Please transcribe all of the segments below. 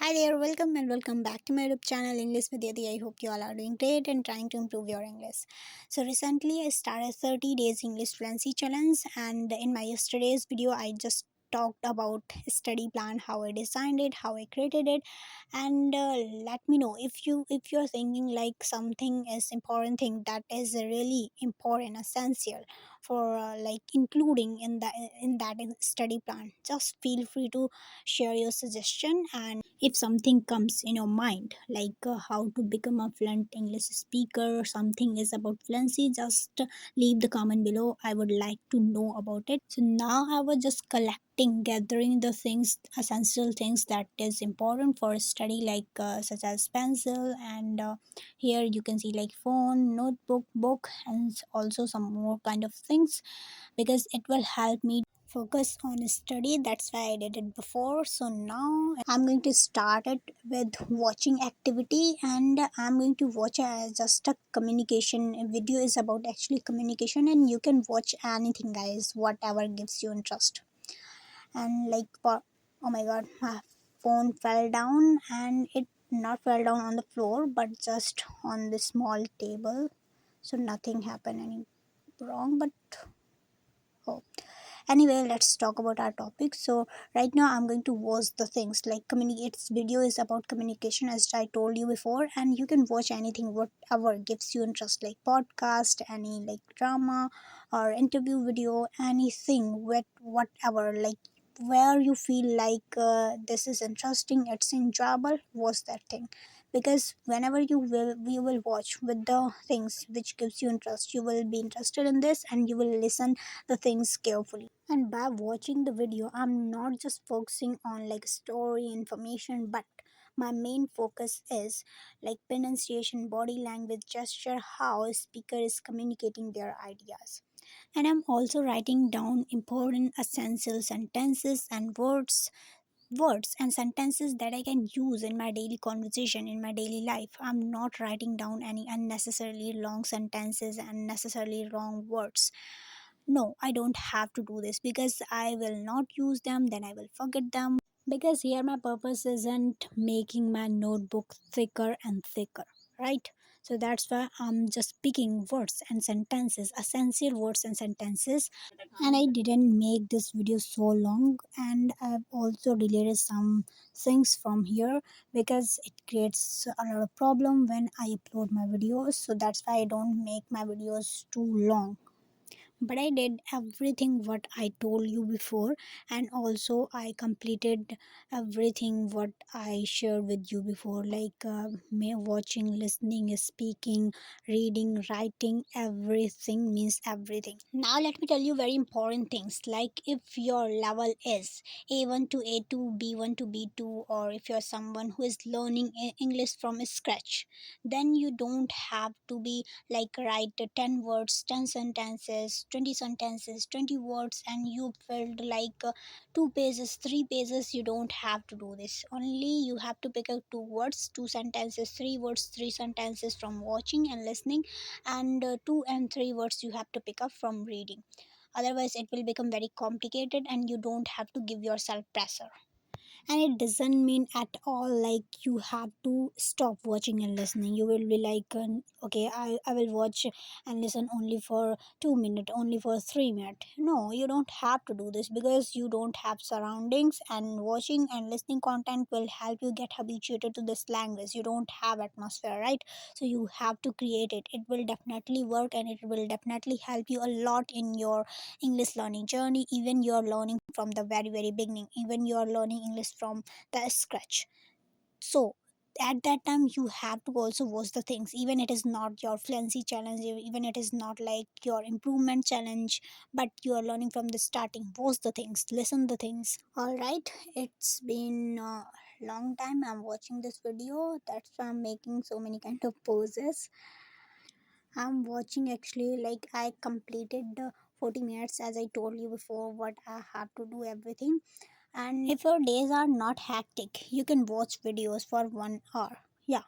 Hi there, welcome and welcome back to my YouTube channel English with Yatti. I hope you all are doing great and trying to improve your English. So recently I started 30 days English fluency challenge, and in my yesterday's video I just talked about study plan, how I designed it, how I created it, and let me know if you're thinking like something is important thing that is really important, essential for like including in that study plan. Just feel free to share your suggestion, and if something comes in your mind like how to become a fluent English speaker or something is about fluency, just leave the comment below. I would like to know about it. So now I was just gathering the things, essential things that is important for study, like such as pencil, and here you can see like phone, notebook, book, and also some more kind of things, because it will help me focus on study. That's why I did it before. So now I'm going to start it with watching activity, and I'm going to watch just a communication video. Is about actually communication, and you can watch anything, guys, whatever gives you interest. And like oh my god, my phone fell down, and it not fell down on the floor but just on the small table, so nothing happened any wrong. But oh, anyway, let's talk about our topic. So right now I'm going to watch the things like communicates video is about communication, as I told you before, and you can watch anything whatever gives you interest, like podcast, any like drama or interview video, anything with whatever, like where you feel like this is interesting, it's enjoyable, watch that thing. Because whenever you will watch with the things which gives you interest, you will be interested in this and you will listen the things carefully. And by watching the video, I'm not just focusing on like story information, but my main focus is like pronunciation, body language, gesture, how a speaker is communicating their ideas. And I'm also writing down important essential sentences and words and sentences that I can use in my daily conversation, in my daily life. I'm not writing down any unnecessarily long sentences and necessarily wrong words. No, I don't have to do this, because I will not use them, then I will forget them. Because here my purpose isn't making my notebook thicker and thicker, right? So that's why I'm just picking words and sentences, essential words and sentences. And I didn't make this video so long, and I've also deleted some things from here because it creates a lot of problem when I upload my videos. So that's why I don't make my videos too long. But I did everything what I told you before, and also I completed everything what I shared with you before, like watching, listening, speaking, reading, writing, everything means everything. Now let me tell you very important things, like if your level is A1 to A2, B1 to B2, or if you're someone who is learning English from scratch, then you don't have to be like write 10 words, 10 sentences, 20 sentences, 20 words, and you filled like 2 pages, 3 pages. You don't have to do this. Only you have to pick up 2 words, 2 sentences, 3 words, 3 sentences from watching and listening, and 2 and 3 words you have to pick up from reading. Otherwise it will become very complicated and you don't have to give yourself pressure. And it doesn't mean at all like you have to stop watching and listening. You will be like okay, I will watch and listen only for 2 minutes, only for 3 minutes. No, you don't have to do this, because you don't have surroundings, and watching and listening content will help you get habituated to this language. You don't have atmosphere, right? So you have to create it. It will definitely work, and it will definitely help you a lot in your English learning journey. Even you're learning from the very beginning, even you're learning English from the scratch. So at that time you have to also watch the things, even it is not your fluency challenge, even it is not like your improvement challenge, but you are learning from the starting. Watch the things, listen the things. All right, it's been a long time I'm watching this video, that's why I'm making so many kind of poses. I'm watching actually, like I completed the 40 minutes, as I told you before what I have to do everything. And if your days are not hectic, you can watch videos for 1 hour. Yeah,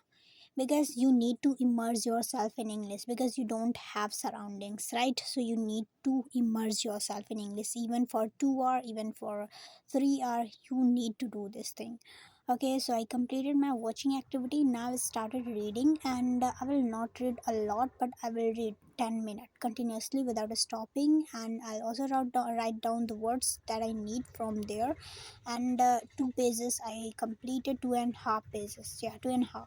because you need to immerse yourself in English, because you don't have surroundings, right? So you need to immerse yourself in English, even for 2 hour, even for 3 hour, you need to do this thing. Okay, so I completed my watching activity. Now I started reading, and I will not read a lot, but I will read 10 minutes continuously without stopping. And I'll also write down the words that I need from there. And 2 pages, I completed 2.5 pages. Yeah, 2.5.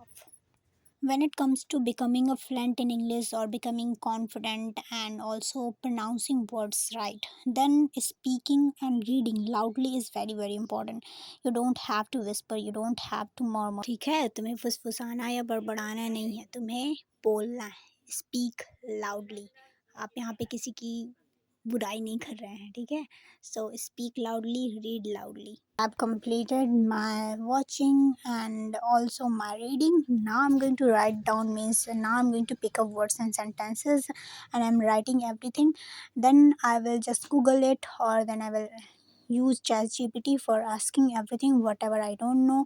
When it comes to becoming a fluent in English or becoming confident and also pronouncing words right, then speaking and reading loudly is very very important. You don't have to whisper, you don't have to murmur. ठीक है, तुम्हें फुसफुसाना या बड़बड़ाना नहीं है, तुम्हें बोलना है. Speak loudly. आप यहाँ पे किसी की बुराई नहीं कर रहे हैं, ठीक है. So speak loudly, read loudly. I've completed my watching and also my reading. Now I'm going to write down, means now I'm going to pick up words and sentences, and I'm writing everything. Then I will just Google it, or then I will use ChatGPT for asking everything whatever I don't know,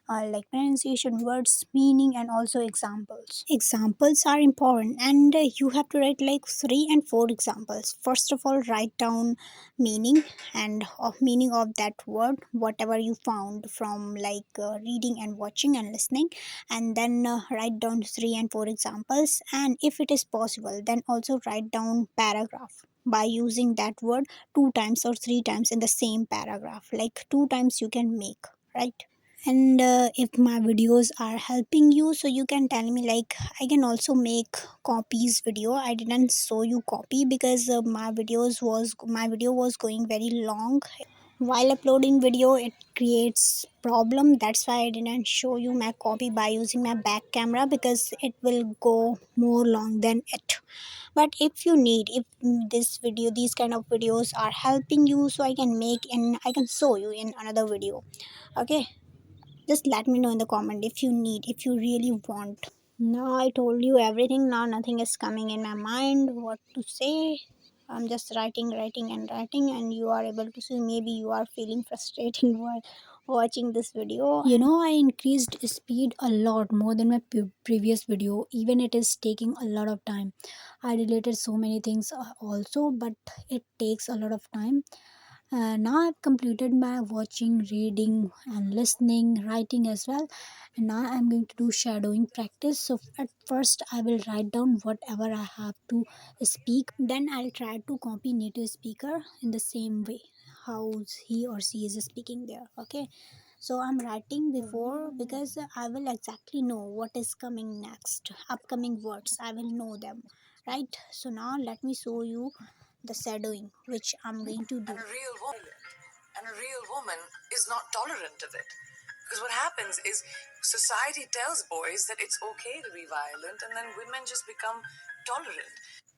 like pronunciation, words, meaning, and also examples. Examples are important, and you have to write like 3 and 4 examples. First of all, write down meaning and of meaning of that word, whatever you found from like reading and watching and listening, and then write down 3 and 4 examples. And if it is possible, then also write down paragraph by using that word 2 times or 3 times in the same paragraph, like 2 times you can make, right? And if my videos are helping you, so you can tell me, like I can also make copies video. I didn't show you copy because my video was going very long. While uploading video it creates problem, that's why I didn't show you my copy by using my back camera, because it will go more long than it. But if you need, if this video, these kind of videos are helping you, so I can make and I can show you in another video. Okay, just let me know in the comment if you need, if you really want. Now I told you everything. Now nothing is coming in my mind what to say. I'm just writing and writing, and you are able to see. Maybe you are feeling frustrating while watching this video. I increased speed a lot more than my previous video. Even it is taking a lot of time. I deleted so many things also, but it takes a lot of time. Now I've completed my watching, reading, and listening, writing as well. And now I'm going to do shadowing practice. So at first, I will write down whatever I have to speak. Then I'll try to copy native speaker in the same way how he or she is speaking there. Okay. So I'm writing before, because I will exactly know what is coming next. Upcoming words, I will know them. Right. So now let me show you the shadowing which I'm going to do. And a real woman is not tolerant of it. Because what happens is society tells boys that it's okay to be violent, and then women just become tolerant.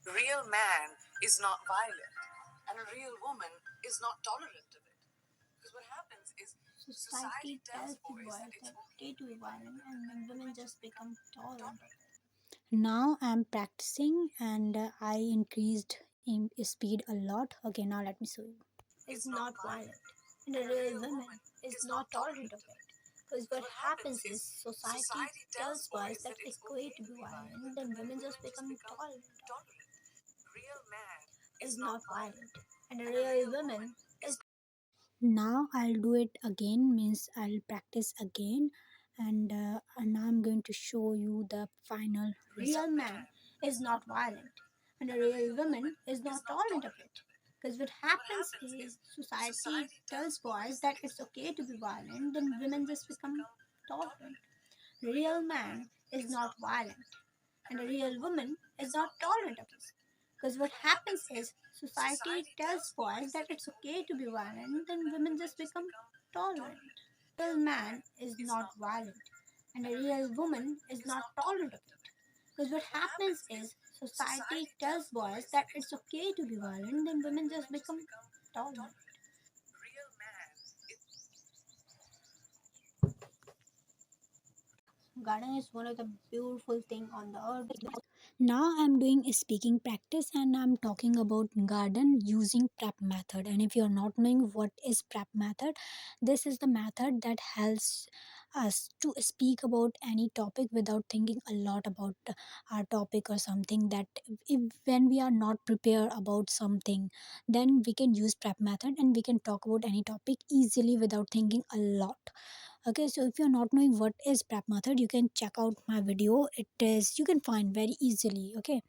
Real man is not violent, and a real woman is not tolerant of it. Because what happens is Society tells the boys that it's okay to be violent, and then women just become tolerant. Now I'm practicing, and I increased in speed a lot. Okay, now let me show you. Is not violent, and a real woman is not tolerant of it. Because what happens is society tells boys that it's okay to be violent, then women just become tolerant. real man Is not violent, and a real woman is. Now I'll do it again, means I'll practice again, and now I'm going to show you the final result. Real man is not violent, and a real woman is not tolerant of it. Because what happens is society tells boys that it's okay to be violent, then women just become tolerant. Real man is not violent, and a real woman is not tolerant of it. Because what happens is society tells boys that it's okay to be violent, then women just become tolerant. Real man is not violent, and a real woman is not tolerant of it. Because what happens is society tells boys that it's okay to be violent, then women just become tolerant. real man Garden is one of the beautiful thing on the earth. Now I'm doing a speaking practice, and I'm talking about garden using prep method. And if you're not knowing what is prep method, this is the method that helps us to speak about any topic without thinking a lot about our topic or something. That if when we are not prepared about something, then we can use prep method and we can talk about any topic easily without thinking a lot. Okay, so if you're not knowing what is prep method, you can check out my video. It is, you can find very easily. Okay,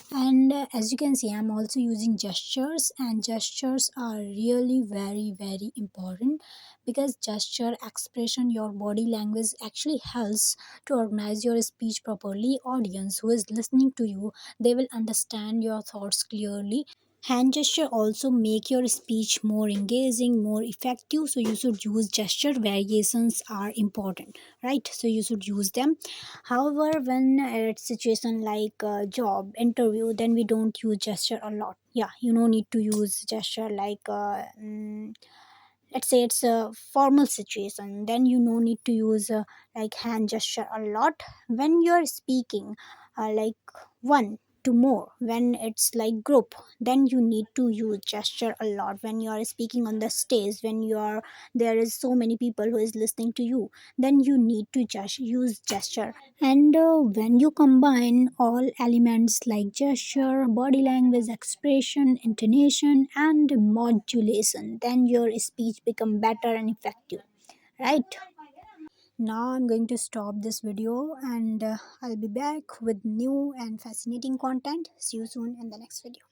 and as you can see, I'm also using gestures, and gestures are really very important, because gesture expression, your body language actually helps to organize your speech properly. Audience who is listening to you, they will understand your thoughts clearly. Hand gesture also make your speech more engaging, more effective, so you should use gesture. Variations are important, right? So you should use them. However, when it's situation like job interview, then we don't use gesture a lot. Yeah, you no need to use gesture like let's say it's a formal situation, then you no need to use like hand gesture a lot. When you're speaking like one to more, when it's like group, then you need to use gesture a lot. When you are speaking on the stage, when you are, there is so many people who is listening to you, then you need to just use gesture. And when you combine all elements like gesture, body language, expression, intonation, and modulation, then your speech become better and effective, right? Now I'm going to stop this video, and I'll be back with new and fascinating content. See you soon in the next video.